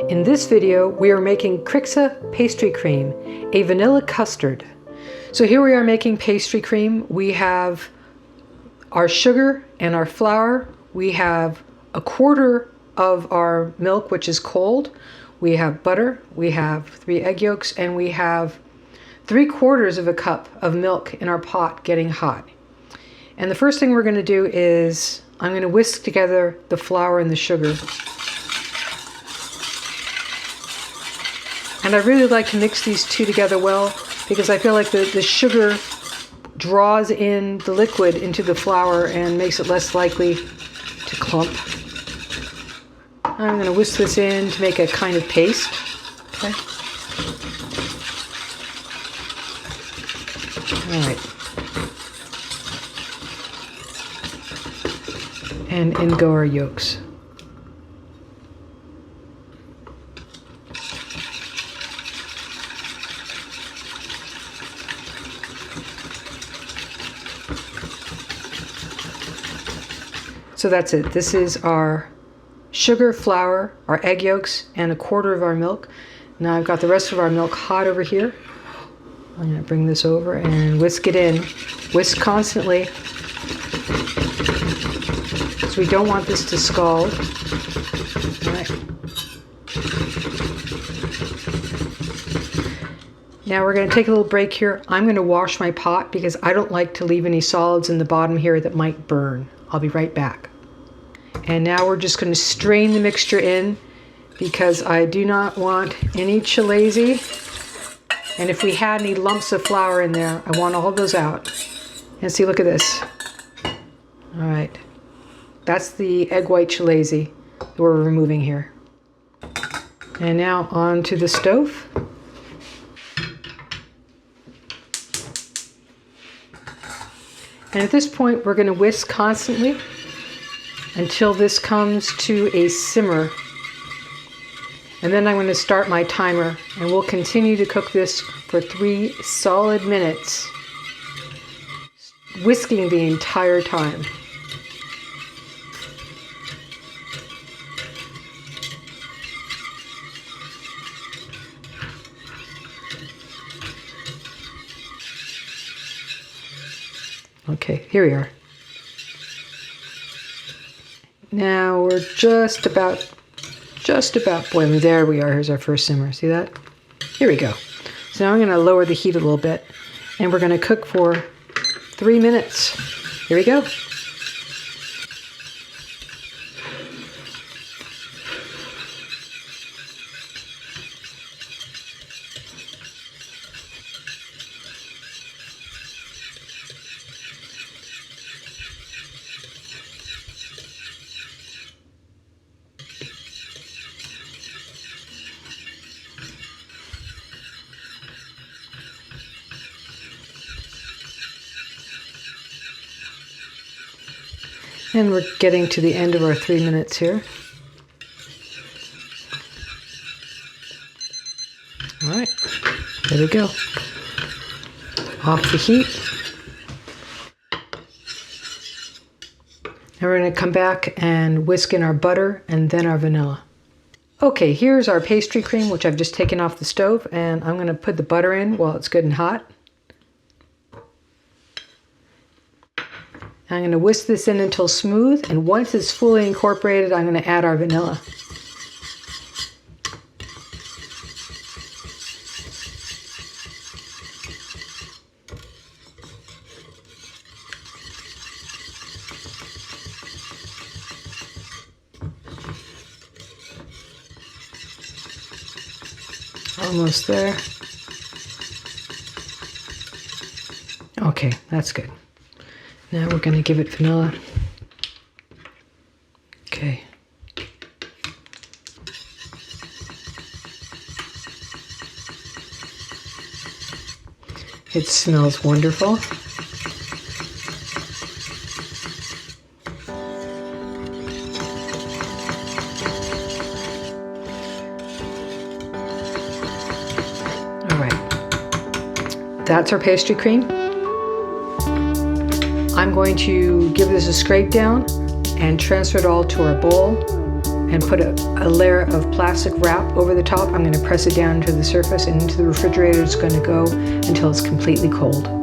In this video, we are making Crixa Pastry Cream, a vanilla custard. So here we are making pastry cream. We have our sugar and our flour. We have a quarter of our milk, which is cold. We have butter, we have 3 egg yolks, and we have 3/4 of a cup of milk in our pot getting hot. And the first thing we're going to do is I'm going to whisk together the flour and the sugar. And I really like to mix these two together well because I feel like the sugar draws in the liquid into the flour and makes it less likely to clump. I'm going to whisk this in to make a kind of paste. Okay. All right. And in go our yolks. So that's it. This is our sugar, flour, our egg yolks, and 1/4 of our milk. Now I've got the rest of our milk hot over here. I'm going to bring this over and whisk it in. Whisk constantly. So we don't want this to scald. All right. Now we're going to take a little break here. I'm going to wash my pot because I don't like to leave any solids in the bottom here that might burn. I'll be right back. And now we're just going to strain the mixture in because I do not want any chalazi. And if we had any lumps of flour in there, I want all those out. And see, look at this. All right. That's the egg white chalazi that we're removing here. And now onto the stove. And at this point, we're going to whisk constantly until this comes to a simmer. And then I'm going to start my timer, and we'll continue to cook this for 3 solid minutes, whisking the entire time. Okay, here we are. Now we're just about boiling. There we are. Here's our first simmer. See that? Here we go. So now I'm going to lower the heat a little bit, and we're going to cook for 3 minutes. Here we go. And we're getting to the end of our 3 minutes here. All right, there we go. Off the heat. Now we're going to come back and whisk in our butter and then our vanilla. Okay, here's our pastry cream, which I've just taken off the stove, and I'm going to put the butter in while it's good and hot. I'm going to whisk this in until smooth, and once it's fully incorporated, I'm going to add our vanilla. Almost there. Okay, that's good. Now we're going to give it vanilla. Okay. It smells wonderful. All right. That's our pastry cream. I'm going to give this a scrape down and transfer it all to our bowl. and put a layer of plastic wrap over the top. I'm going to press it down to the surface, and into the refrigerator it's going to go until it's completely cold.